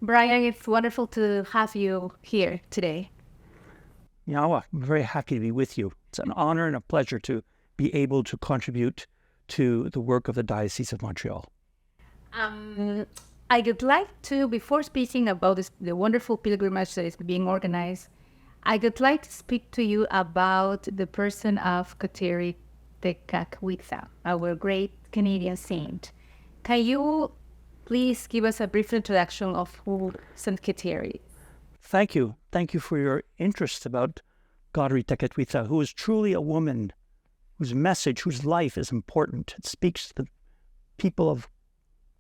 Brian, it's wonderful to have you here today. I'm very happy to be with you. It's an honor and a pleasure to be able to contribute to the work of the Diocese of Montreal. Um, I would like to, before speaking about the wonderful pilgrimage that is being organized, I would like to speak to you about the person of Kateri Tekakwitha, our great Canadian saint. Can you please give us a brief introduction of who Saint Kateri? Thank you. Thank you for your interest about Kateri Tekakwitha, who is truly a woman whose message, whose life is important. It speaks to the people of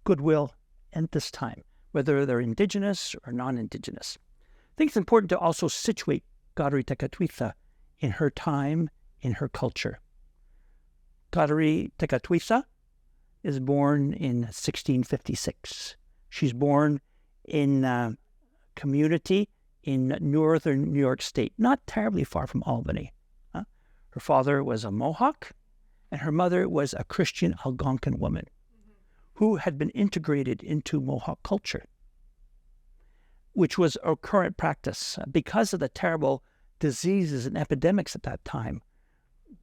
goodwill at this time, whether they're Indigenous or non-Indigenous. I think it's important to also situate Kateri Tekakwitha in her time, in her culture. Kateri Tekakwitha is born in 1656. She's born in a community in northern New York State, not terribly far from Albany. Her father was a Mohawk, and her mother was a Christian Algonquin woman who had been integrated into Mohawk culture, which was a current practice. Because of the terrible diseases and epidemics at that time,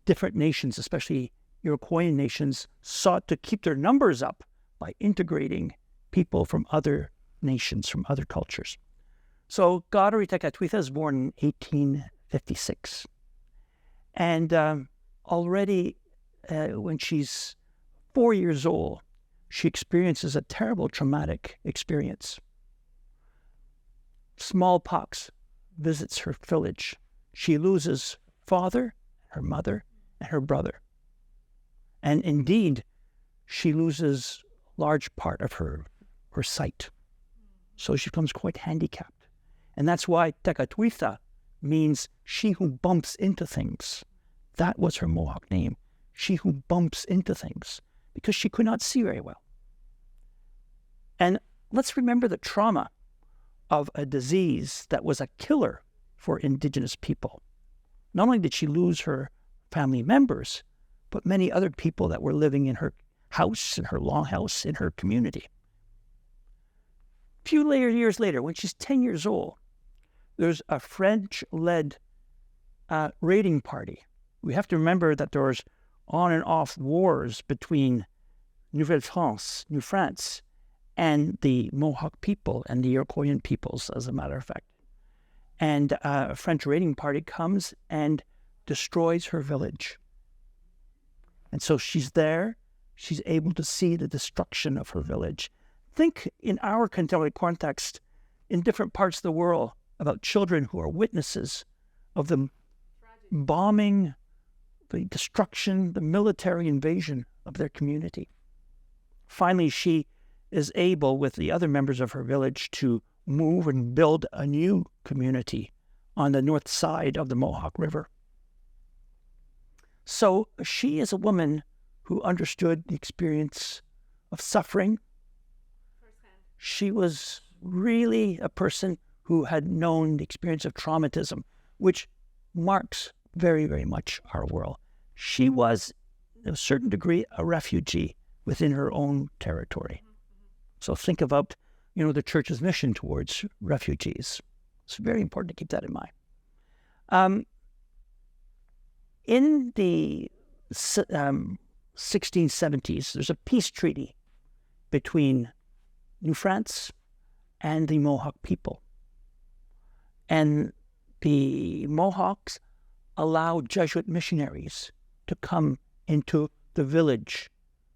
different nations, especially Iroquois nations, sought to keep their numbers up by integrating people from other nations, from other cultures. So Kateri Tekakwitha is born in 1856. And already when she's 4 years old, she experiences a terrible traumatic experience. Smallpox visits her village. She loses father, her mother, and her brother. And indeed, she loses a large part of her sight. So she becomes quite handicapped. And that's why Tekakwitha means she who bumps into things. That was her Mohawk name, she who bumps into things, because she could not see very well. And let's remember the trauma of a disease that was a killer for Indigenous people. Not only did she lose her family members, but many other people that were living in her house, in her longhouse, in her community. A few years later, when she's 10 years old, there's a French-led raiding party. We have to remember that there was on and off wars between New France, and the Mohawk people and the Iroquois peoples, as a matter of fact. And a French raiding party comes and destroys her village. And so she's there. She's able to see the destruction of her village. Think in our contemporary context, in different parts of the world, about children who are witnesses of the bombing, the destruction, the military invasion of their community. Finally, she is able, with the other members of her village, to move and build a new community on the north side of the Mohawk River. So she is a woman who understood the experience of suffering. She was really a person who had known the experience of traumatism, which marks very, very much our world. She was, to a certain degree, a refugee within her own territory. So think about, the Church's mission towards refugees. It's very important to keep that in mind. In the 1670s, there's a peace treaty between New France and the Mohawk people. And the Mohawks allowed Jesuit missionaries to come into the village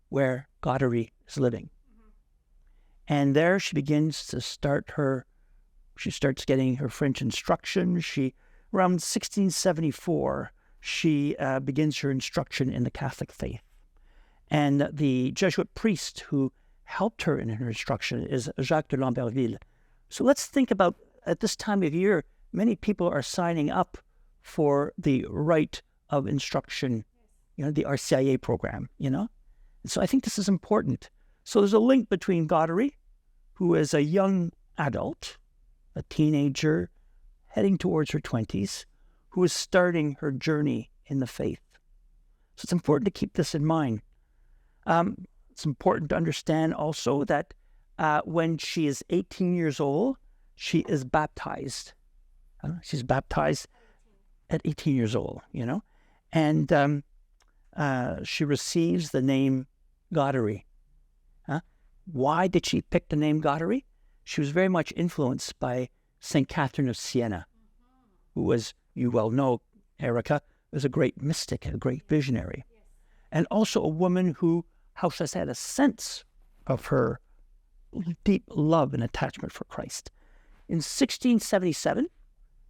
where Kateri is living. And there she begins to she starts getting her French instruction. Around 1674, she begins her instruction in the Catholic faith. And the Jesuit priest who helped her in her instruction is Jacques de Lamberville. So let's think about, at this time of year, many people are signing up for the right of instruction, the RCIA program, And so I think this is important. So there's a link between Kateri, who is a young adult, a teenager, heading towards her 20s, who is starting her journey in the faith. So it's important to keep this in mind. It's important to understand also that when she is 18 years old, she is baptized. She's baptized at 18 years old, and she receives the name Kateri. Why did she pick the name Kateri? She was very much influenced by Saint Kateri of Siena, who was, you well know, Erica, was a great mystic, a great visionary, and also a woman who, how should I say, had a sense of her deep love and attachment for Christ. In 1677,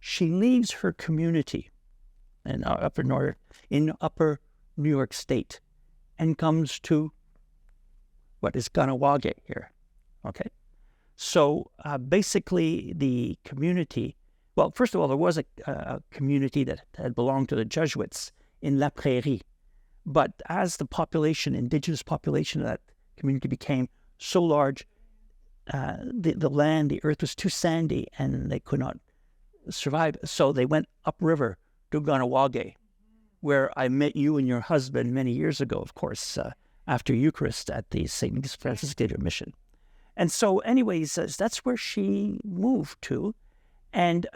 she leaves her community in Upper New York State and comes to what is Kahnawake here. Okay, so basically the community. Well, first of all, there was a community that had belonged to the Jesuits in La Prairie, but as the population, indigenous population of that community became so large, the land, the earth was too sandy, and they could not survive. So they went upriver to Kahnawake, where I met you and your husband many years ago, of course, after Eucharist at the St. Francis Xavier Mission. And so anyways, that's where she moved to. And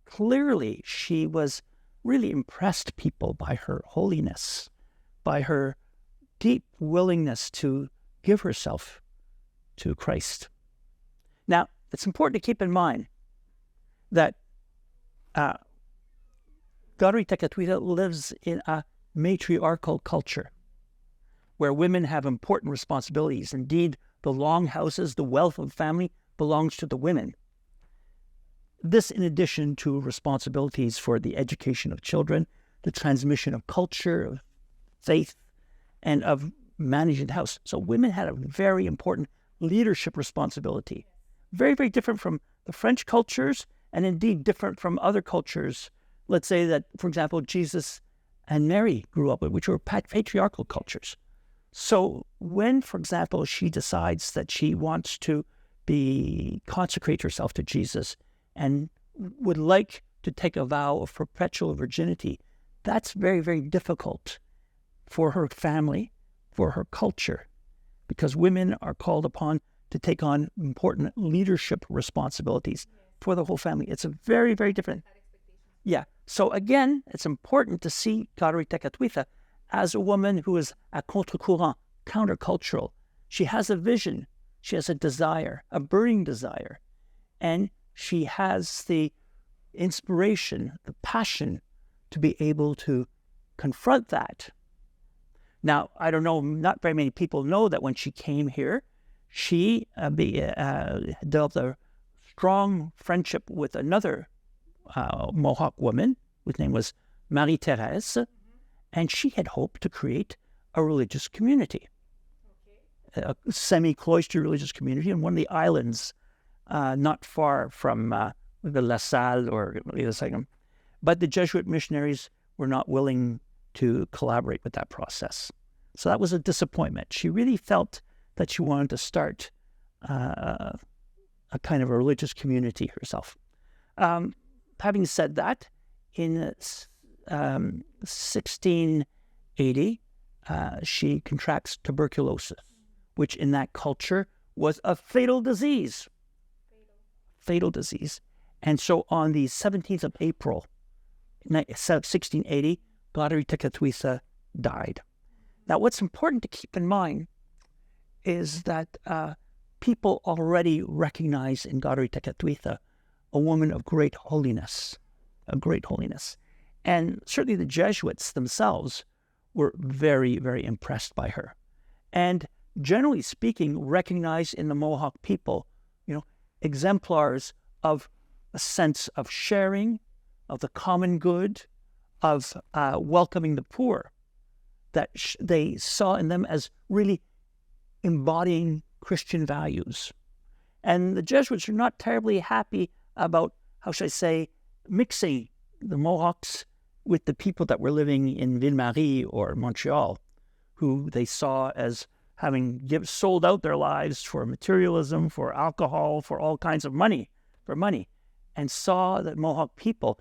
clearly she was really impressed people by her holiness, by her deep willingness to give herself to Christ. Now, it's important to keep in mind that Tekakwitha lives in a matriarchal culture where women have important responsibilities. Indeed, the longhouses, the wealth of the family belongs to the women. This in addition to responsibilities for the education of children, the transmission of culture, of faith, and of managing the house. So women had a very important leadership responsibility. Very, very different from the French cultures, and indeed different from other cultures. Let's say that, for example, Jesus and Mary grew up with, which were patriarchal cultures. So when, for example, she decides that she wants to consecrate herself to Jesus and would like to take a vow of perpetual virginity, that's very, very difficult for her family, for her culture, because women are called upon to take on important leadership responsibilities for the whole family. It's a very, very different. Yeah. So again, it's important to see Kateri Tekakwitha as a woman who is a contre-courant, countercultural. She has a vision. She has a desire, a burning desire. And she has the inspiration, the passion to be able to confront that. Now, I don't know, not very many people know that when she came here, she developed a strong friendship with another Mohawk woman, whose name was Marie-Thérèse, and she had hoped to create a religious community, a semi-cloistered religious community in one of the islands not far from the La Salle or the second. But the Jesuit missionaries were not willing to collaborate with that process. So that was a disappointment. She really felt that she wanted to start a kind of a religious community herself. Having said that, in 1680, she contracts tuberculosis, which in that culture was a fatal disease. Fatal disease. And so on the 17th of April, 1680, Kateri Tekakwitha died. Now, what's important to keep in mind is that people already recognize in Kateri Tekakwitha a woman of great holiness, And certainly the Jesuits themselves were very, very impressed by her. And generally speaking, recognized in the Mohawk people, exemplars of a sense of sharing, of the common good, of welcoming the poor, that they saw in them as really embodying Christian values. And the Jesuits are not terribly happy about, how should I say, mixing the Mohawks with the people that were living in Ville-Marie or Montreal, who they saw as having sold out their lives for materialism, for alcohol, for all kinds of money, and saw that Mohawk people,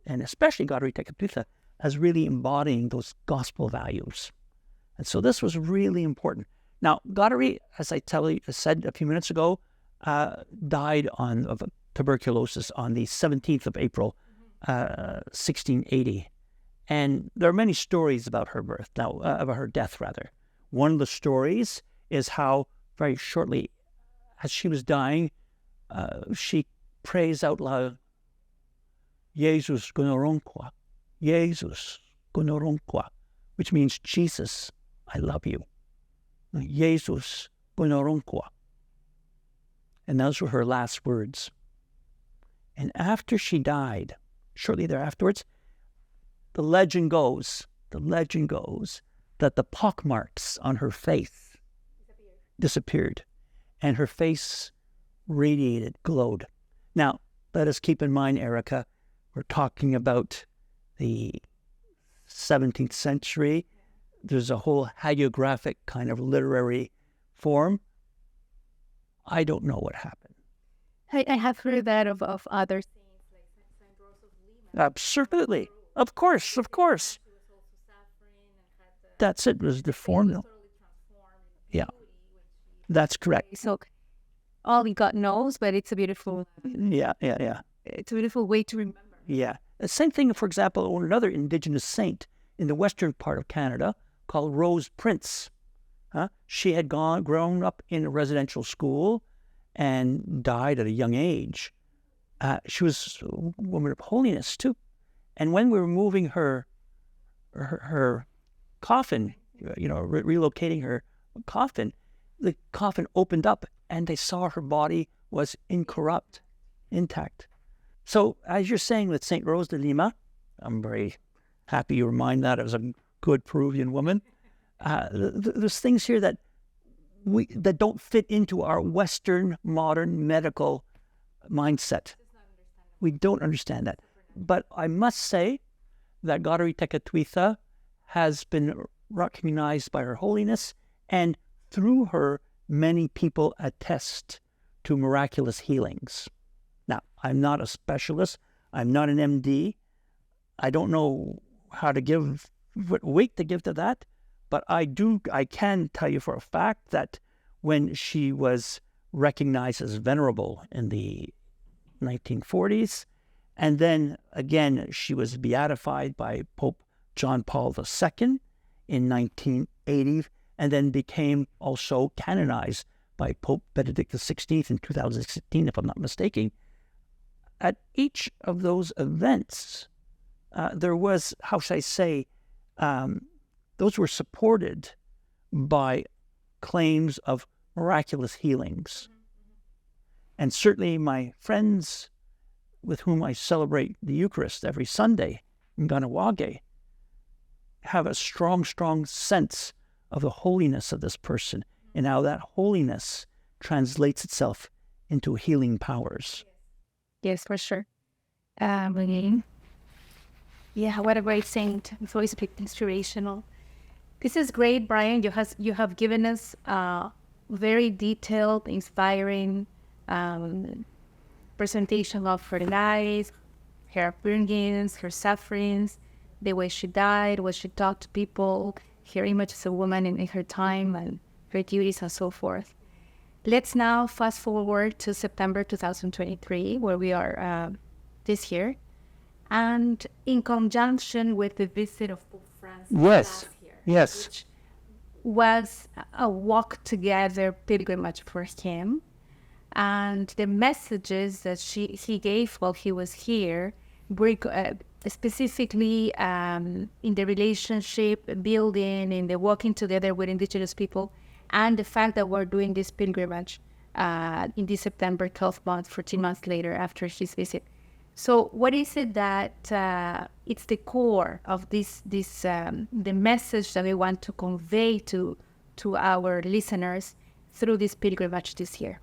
and especially Kateri Tekakwitha, as really embodying those gospel values. And so this was really important. Now, Kateri, as I said a few minutes ago, died of tuberculosis on the 17th of April, 1680. And there are many stories about her birth, about her death, rather. One of the stories is how very shortly as she was dying, she prays out loud, Jesus Gunoronkwa, Jesus Gunoronkwa, which means, Jesus, I love you. Jesus Gunoronkwa. And those were her last words. And after she died, shortly thereafterwards, the legend goes that the pockmarks on her face disappeared, and her face radiated, glowed. Now, let us keep in mind, Erica, we're talking about the 17th century. There's a whole hagiographic kind of literary form. I don't know what happened. I have heard that of other saints, like Saint Rose of Lima. Absolutely. Of course. She was also suffering and had That's it. It was deformed. totally transformed Yeah. beauty when she That's correct. So only God knows, but it's a beautiful Yeah. it's a beautiful way to remember. Yeah. The same thing, for example, another Indigenous saint in the western part of Canada called Rose Prince. She had grown up in a residential school and died at a young age. She was a woman of holiness too. And when we were moving her coffin, relocating her coffin, the coffin opened up and they saw her body was incorrupt, intact. So as you're saying with St. Rose de Lima, I'm very happy you remind that as a good Peruvian woman. There's things here that don't fit into our Western modern medical mindset. We don't understand that. But I must say that Kateri Tekakwitha has been recognized by Her Holiness, and through her, many people attest to miraculous healings. Now, I'm not a specialist. I'm not an MD. I don't know what weight to give to that, but I can tell you for a fact that when she was recognized as venerable in the 1940s, and then again she was beatified by Pope John Paul II in 1980, and then became also canonized by Pope Benedict XVI in 2016, if I'm not mistaken. At each of those events, there was, how should I say, those were supported by claims of miraculous healings. And certainly my friends with whom I celebrate the Eucharist every Sunday in Kahnawake have a strong, strong sense of the holiness of this person and how that holiness translates itself into healing powers. Yes, for sure. Yeah, what a great saint. It's always inspirational. This is great, Brian. You have given us very detailed, inspiring presentation of her life, her upbringings, her sufferings, the way she died, what she taught to people, her image as a woman in her time, and her duties and so forth. Let's now fast forward to September 2023, where we are this year, and in conjunction with the visit of Pope Francis last year, which was a walk together pilgrimage for him. And the messages that he gave while he was here, specifically in the relationship building, in the walking together with Indigenous people, and the fact that we're doing this pilgrimage in this September, 12 months, 14 months later after his visit. So what is it that it's the core of the message that we want to convey to our listeners through this pilgrimage this year?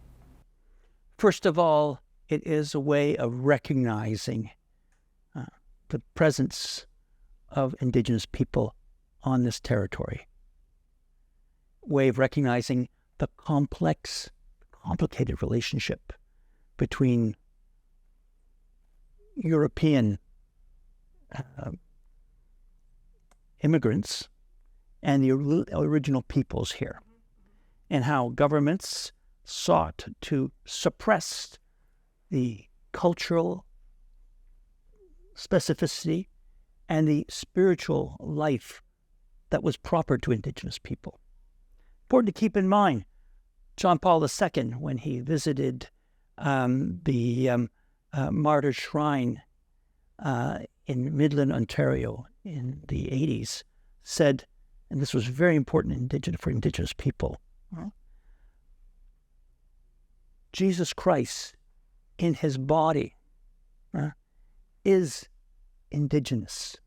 First of all, it is a way of recognizing the presence of Indigenous people on this territory. Way of recognizing the complicated relationship between European immigrants and the original peoples here. and how governments sought to suppress the cultural specificity and the spiritual life that was proper to Indigenous people. Important to keep in mind, John Paul II, when he visited the Martyr Shrine in Midland, Ontario in the 80s, said, and this was very important for Indigenous people, Jesus Christ in his body is Indigenous.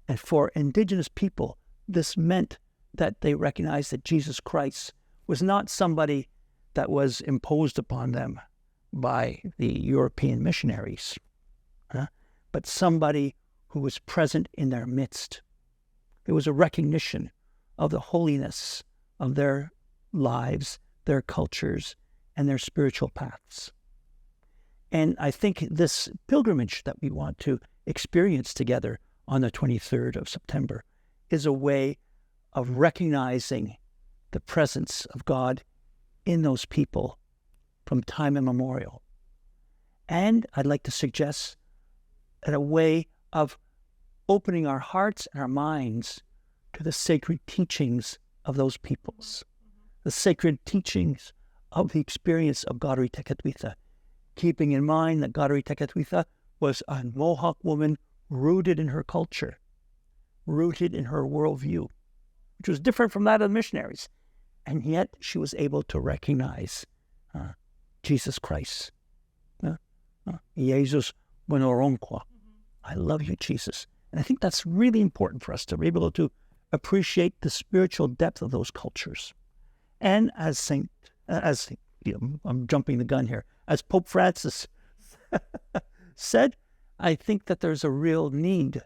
And for Indigenous people, this meant that they recognized that Jesus Christ was not somebody that was imposed upon them by the European missionaries, but somebody who was present in their midst. It was a recognition of the holiness of their lives, their cultures, and their spiritual paths. And I think this pilgrimage that we want to experience together on the 23rd of September is a way of recognizing the presence of God in those people from time immemorial. And I'd like to suggest a way of opening our hearts and our minds to the sacred teachings of those peoples, the sacred teachings of the experience of Kateri Tekakwitha, keeping in mind that Kateri Tekakwitha was a Mohawk woman rooted in her culture, rooted in her worldview, which was different from that of the missionaries. And yet she was able to recognize Jesus Christ. Jesus Bonoronkwa. I love you, Jesus. And I think that's really important for us to be able to appreciate the spiritual depth of those cultures. And I'm jumping the gun here, as Pope Francis said, I think that there's a real need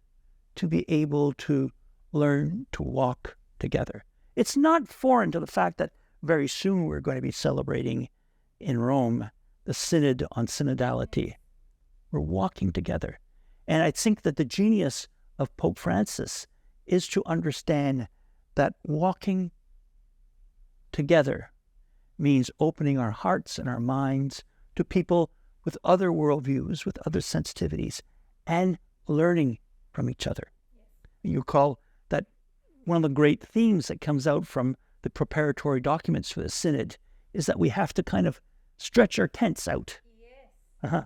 to be able to learn to walk together. It's not foreign to the fact that very soon we're going to be celebrating in Rome the Synod on Synodality. We're walking together. And I think that the genius of Pope Francis is to understand that walking together means opening our hearts and our minds to people with other worldviews, with other sensitivities, and learning from each other. You recall that one of the great themes that comes out from the preparatory documents for the Synod is that we have to kind of stretch our tents out. Yes.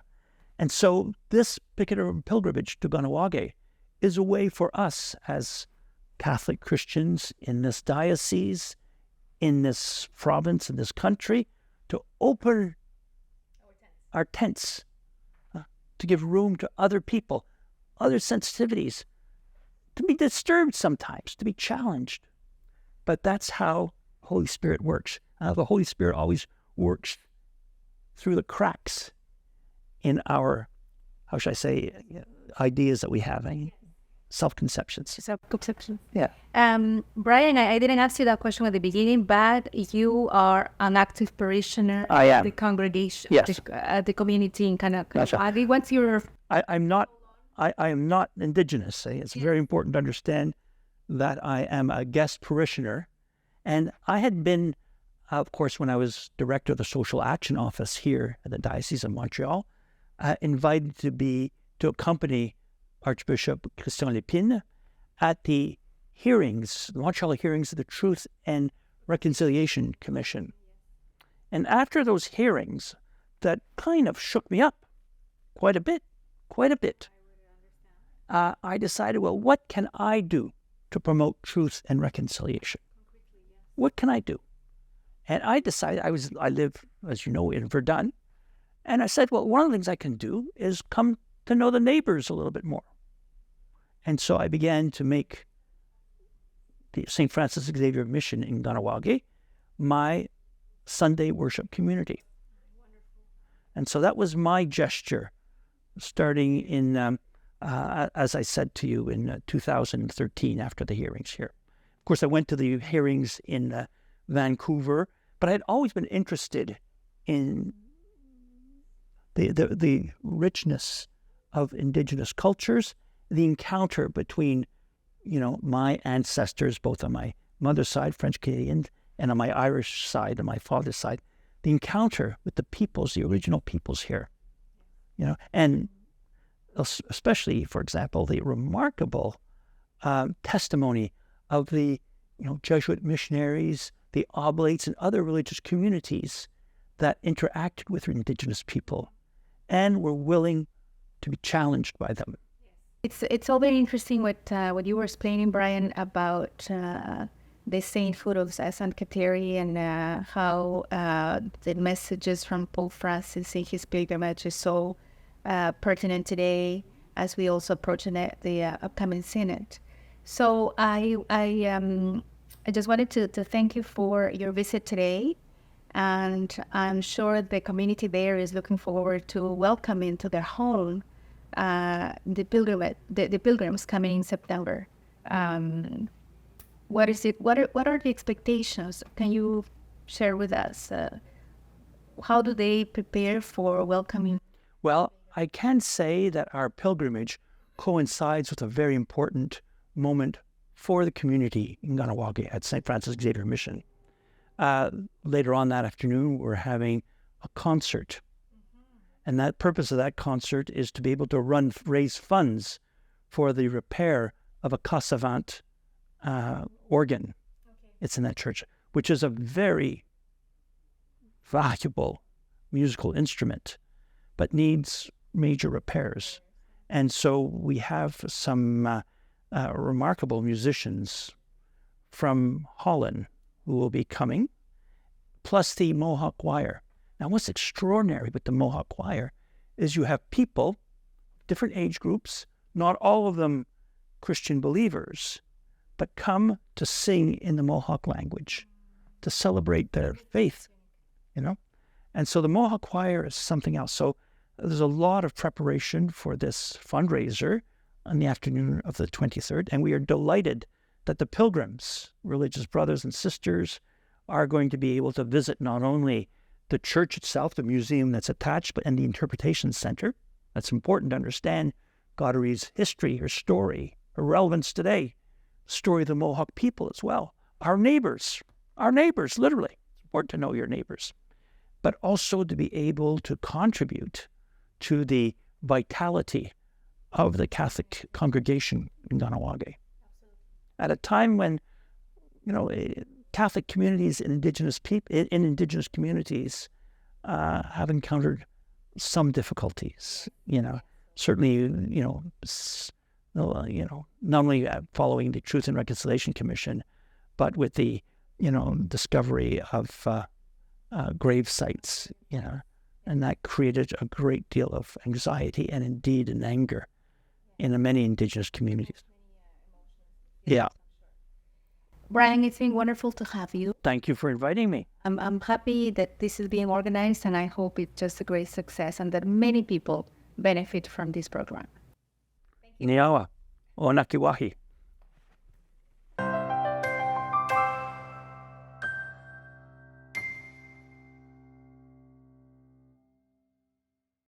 And so this particular pilgrimage to Kahnawake is a way for us as Catholic Christians in this diocese, in this province, in this country, to open our tents, to give room to other people, other sensitivities, to be disturbed sometimes, to be challenged. But that's how Holy Spirit works. The Holy Spirit always works through the cracks in our, how should I say, ideas that we have, self-conceptions. Self-conception. Yeah. Brian, I didn't ask you that question at the beginning, but you are an active parishioner I am. at the congregation, Yes. the community in Gotcha. Kahnawake. What's your... I am not Indigenous. It's very important to understand that I am a guest parishioner. And I had been, of course, when I was director of the Social Action Office here at the Diocese of Montreal, invited to accompany Archbishop Christian Lépine at the hearings, the Montreal hearings of the Truth and Reconciliation Commission. And after those hearings, that kind of shook me up quite a bit. I decided, well, what can I do to promote truth and reconciliation? What can I do? And I decided, I live, as you know, in Verdun, and I said, well, one of the things I can do is come to know the neighbors a little bit more. And so I began to make the St. Francis Xavier Mission in Kahnawake my Sunday worship community. And so that was my gesture, starting in, as I said to you, in 2013 after the hearings here. Of course, I went to the hearings in Vancouver, but I had always been interested in the richness of Indigenous cultures, the encounter between, my ancestors, both on my mother's side, French Canadian, and on my Irish side, on my father's side, the encounter with the peoples, the original peoples here, and especially, for example, the remarkable testimony of the Jesuit missionaries, the oblates, and other religious communities that interacted with Indigenous people and were willing to be challenged by them. It's all very interesting what you were explaining, Brian, about the sainthood of Saint Kateri and how the messages from Pope Francis in his pilgrimage is so pertinent today as we also approach the upcoming synod. So I just wanted to thank you for your visit today, and I'm sure the community there is looking forward to welcome into their home the pilgrims coming in September. What are the expectations? Can you share with us? How do they prepare for welcoming? Well, I can say that our pilgrimage coincides with a very important moment for the community in Kahnawake at St. Francis Xavier Mission. Later on that afternoon, we're having a concert. And the purpose of that concert is to be able to raise funds for the repair of a cassavant organ. Okay. It's in that church, which is a very valuable musical instrument, but needs major repairs. And so we have some remarkable musicians from Holland who will be coming, plus the Mohawk choir. Now, what's extraordinary with the Mohawk choir is you have people, different age groups, not all of them Christian believers, but come to sing in the Mohawk language, to celebrate their faith, And so the Mohawk choir is something else. So there's a lot of preparation for this fundraiser on the afternoon of the 23rd, and we are delighted that the pilgrims, religious brothers and sisters, are going to be able to visit not only the church itself, the museum that's attached, but and the interpretation center. That's important to understand Gauderi's history, her story, her relevance today, the story of the Mohawk people as well. Our neighbors, literally. It's important to know your neighbors, but also to be able to contribute to the vitality of the Catholic congregation in Kahnawake. At a time when, Catholic communities in Indigenous communities have encountered some difficulties. Certainly, not only following the Truth and Reconciliation Commission, but with the, discovery of grave sites, and that created a great deal of anxiety and indeed an anger in many Indigenous communities. Yeah. Brian, it's been wonderful to have you. Thank you for inviting me. I'm happy that this is being organized, and I hope it's just a great success and that many people benefit from this program. Niawa o Nakiwahi.